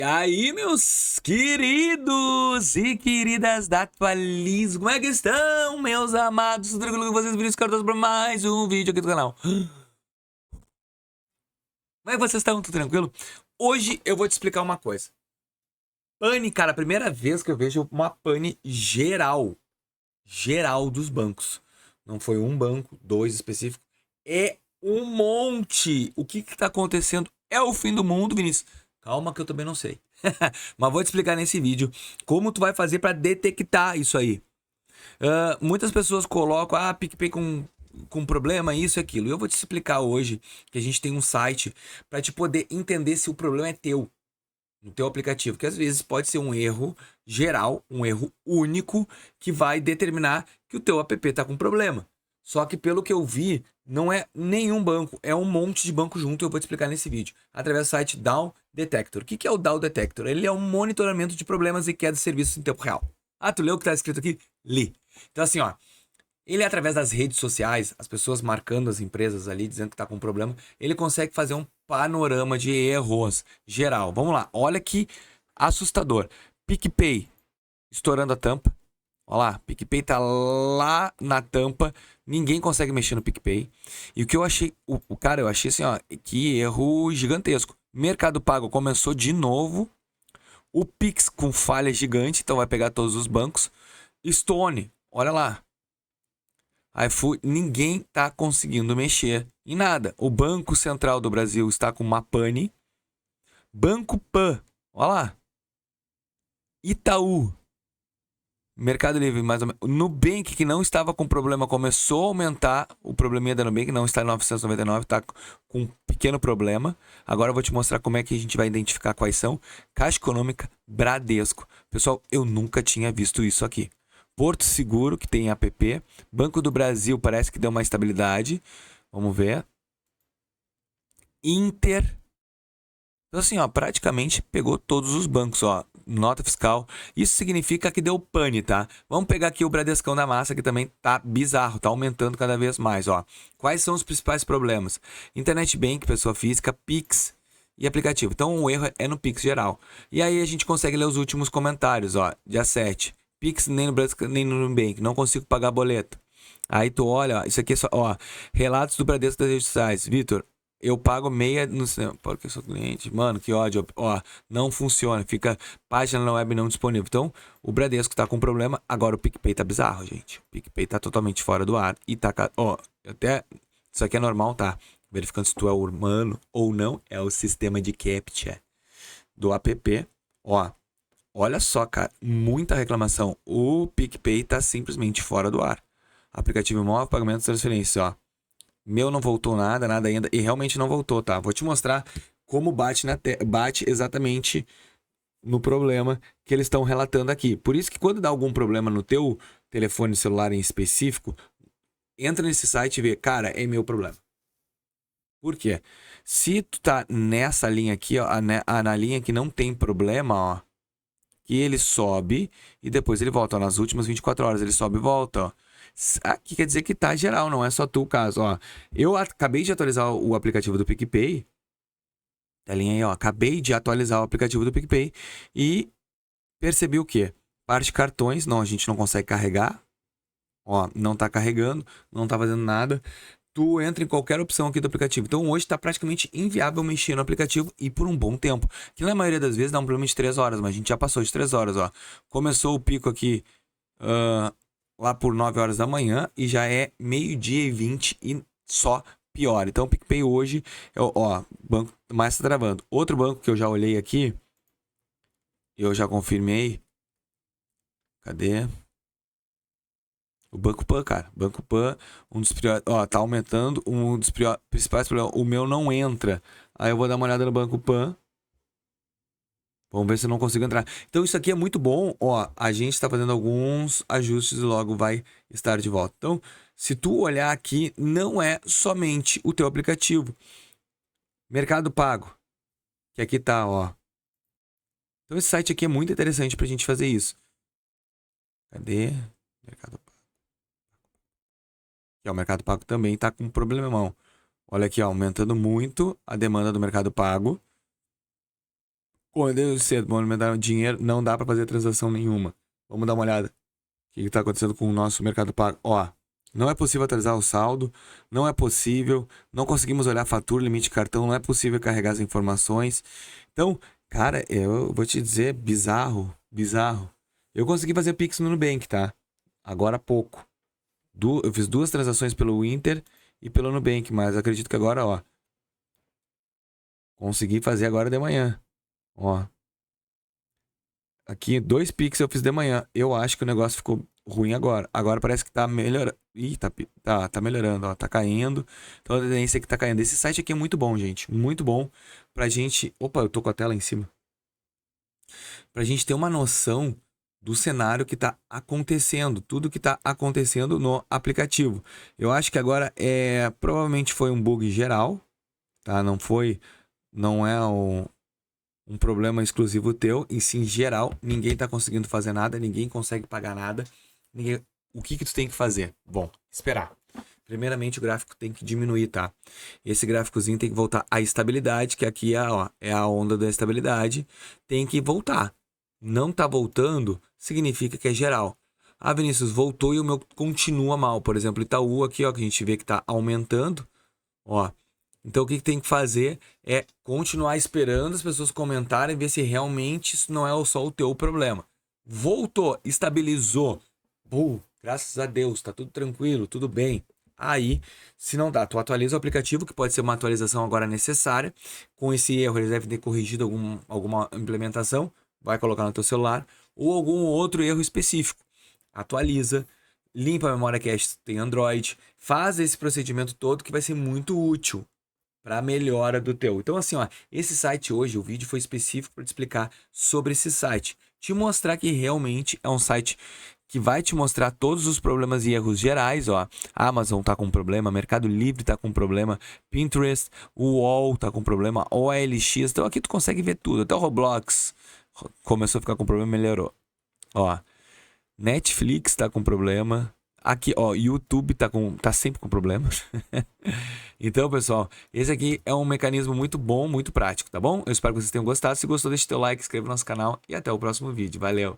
E aí, meus queridos e queridas da Atualizo, como é que estão, meus amados? Tranquilo com vocês, vídeos cartosos para mais um vídeo aqui do canal. Como é que vocês estão? Tudo tranquilo? Hoje eu vou te explicar uma coisa. Pane, cara, a primeira vez que eu vejo uma pane geral dos bancos. Não foi um banco, dois específicos, é um monte. O que tá acontecendo? É o fim do mundo, Vinícius? Calma que eu também não sei. Mas vou te explicar nesse vídeo como tu vai fazer para detectar isso aí. Muitas pessoas colocam, PicPay com problema, isso e aquilo. E eu vou te explicar hoje que a gente tem um site para te poder entender se o problema é teu, no teu aplicativo. Que às vezes pode ser um erro geral, um erro único, que vai determinar que o teu app está com problema. Só que pelo que eu vi, não é nenhum banco, é um monte de banco junto. Eu vou te explicar nesse vídeo, através do site Down Detector. O que é o Down Detector? Ele é um monitoramento de problemas e queda de serviços em tempo real. Tu leu o que está escrito aqui? Li. Então assim, ele através das redes sociais, as pessoas marcando as empresas ali, dizendo que está com problema, ele consegue fazer um panorama de erros geral. Vamos lá, olha que assustador. PicPay estourando a tampa. Olha lá, PicPay tá lá na tampa, ninguém consegue mexer no PicPay. E o que eu achei, eu achei assim, que erro gigantesco. Mercado Pago começou de novo, o Pix com falha gigante, então vai pegar todos os bancos. Stone, olha lá. iFood, ninguém tá conseguindo mexer em nada. O Banco Central do Brasil está com uma pane. Banco Pan, olha lá. Itaú, Mercado Livre, mais ou menos. Nubank, que não estava com problema, começou a aumentar. O probleminha da Nubank não está em 999, está com um pequeno problema. Agora eu vou te mostrar como é que a gente vai identificar quais são. Caixa Econômica, Bradesco. Pessoal, eu nunca tinha visto isso aqui. Porto Seguro, que tem app. Banco do Brasil, parece que deu uma estabilidade. Vamos ver. Inter. Então assim, praticamente pegou todos os bancos, nota fiscal. Isso significa que deu pane, tá? Vamos pegar aqui o Bradescão da Massa, que também tá bizarro, tá aumentando cada vez mais, Quais são os principais problemas? Internet Bank, pessoa física, Pix e aplicativo. Então o erro é no Pix geral. E aí a gente consegue ler os últimos comentários, dia 7. Pix nem no Bradesco, nem no Nubank, não consigo pagar boleto. Aí tu olha, isso aqui é só, relatos do Bradesco das redes sociais. Vitor, eu pago meia no cinema. Porque eu sou cliente. Mano, que ódio. Não funciona. Fica página na web não disponível. Então, o Bradesco tá com problema. Agora o PicPay tá bizarro, gente. O PicPay tá totalmente fora do ar. E tá. Até. Isso aqui é normal, tá? Verificando se tu é humano ou não. É o sistema de captcha do app. Olha só, cara. Muita reclamação. O PicPay tá simplesmente fora do ar. Aplicativo móvel, pagamento, transferência, Meu não voltou nada ainda. E realmente não voltou, tá? Vou te mostrar como bate exatamente no problema que eles estão relatando aqui. Por isso que quando dá algum problema no teu telefone celular em específico, entra nesse site e vê, cara, é meu problema. Por quê? Se tu tá nessa linha aqui, na linha que não tem problema, que ele sobe e depois ele volta. Nas últimas 24 horas ele sobe e volta, Aqui quer dizer que tá geral, não é só tu o caso, Eu acabei de atualizar o aplicativo do PicPay. Telinha aí, acabei de atualizar o aplicativo do PicPay e percebi o quê? Parte de cartões, não, a gente não consegue carregar. Não tá carregando, não tá fazendo nada. Tu entra em qualquer opção aqui do aplicativo. Então hoje tá praticamente inviável mexer no aplicativo e por um bom tempo. Que na maioria das vezes dá um problema de 3 horas, mas a gente já passou de 3 horas, Começou o pico aqui lá por 9 horas da manhã e já é meio-dia e 20 e só pior. Então o PicPay hoje, o banco mais tá travando. Outro banco que eu já olhei aqui, eu já confirmei. Cadê? O Banco Pan, cara. Banco Pan, um dos piores. Tá aumentando. Um dos principais problemas. O meu não entra. Aí eu vou dar uma olhada no Banco Pan. Vamos ver se eu não consigo entrar. Então isso aqui é muito bom. A gente está fazendo alguns ajustes e logo vai estar de volta. Então, se tu olhar aqui, não é somente o teu aplicativo. Mercado Pago, que aqui tá, Então esse site aqui é muito interessante pra gente fazer isso. Cadê? Mercado Pago. Aqui, o Mercado Pago também tá com um problemão. Olha aqui, aumentando muito a demanda do Mercado Pago. Correndo cedo, movimentaram dinheiro, não dá para fazer transação nenhuma. Vamos dar uma olhada. O que está acontecendo com o nosso Mercado Pago? Ó, não é possível atualizar o saldo, não é possível, não conseguimos olhar fatura, limite de cartão, não é possível carregar as informações. Então, cara, eu vou te dizer, bizarro, bizarro. Eu consegui fazer Pix no Nubank, tá? Agora há pouco. Eu fiz 2 transações pelo Inter e pelo Nubank, mas acredito que agora, ó, consegui fazer agora de manhã. Ó, aqui 2 Pix eu fiz de manhã. Eu acho que o negócio ficou ruim agora. Agora parece que tá melhorando. Ih, tá melhorando, ó, tá caindo. Então a tendência é que tá caindo. Esse site aqui é muito bom, gente. Muito bom pra gente. Opa, eu tô com a tela em cima. Pra gente ter uma noção do cenário que tá acontecendo, tudo que tá acontecendo no aplicativo. Eu acho que agora provavelmente foi um bug geral, tá? Não é um problema exclusivo teu, e sim geral, ninguém tá conseguindo fazer nada, ninguém consegue pagar nada. O que tu tem que fazer? Bom, esperar. Primeiramente o gráfico tem que diminuir, tá? Esse gráficozinho tem que voltar à estabilidade, que aqui é a onda da estabilidade, tem que voltar. Não tá voltando, significa que é geral. Ah, Vinícius, voltou e o meu continua mal. Por exemplo, Itaú aqui, ó, que a gente vê que tá aumentando, ó. Então o que tem que fazer é continuar esperando as pessoas comentarem, ver se realmente isso não é só o teu problema. Voltou, estabilizou. Graças a Deus, tá tudo tranquilo, tudo bem. Aí, se não dá, tu atualiza o aplicativo, que pode ser uma atualização agora necessária. Com esse erro, eles devem ter corrigido alguma implementação, vai colocar no teu celular, ou algum outro erro específico. Atualiza, limpa a memória cache, tem Android, faz esse procedimento todo que vai ser muito útil para a melhora do teu. Então assim, ó, esse site hoje, o vídeo foi específico para te explicar sobre esse site, te mostrar que realmente é um site que vai te mostrar todos os problemas e erros gerais, ó. A Amazon tá com problema, Mercado Livre tá com problema, Pinterest, o UOL tá com problema, OLX, então aqui tu consegue ver tudo, até o Roblox começou a ficar com problema, melhorou. Ó, Netflix tá com problema. Aqui, ó, YouTube tá sempre com problemas. Então, pessoal, esse aqui é um mecanismo muito bom, muito prático, tá bom? Eu espero que vocês tenham gostado. Se gostou, deixa o teu like, inscreva no nosso canal e até o próximo vídeo. Valeu!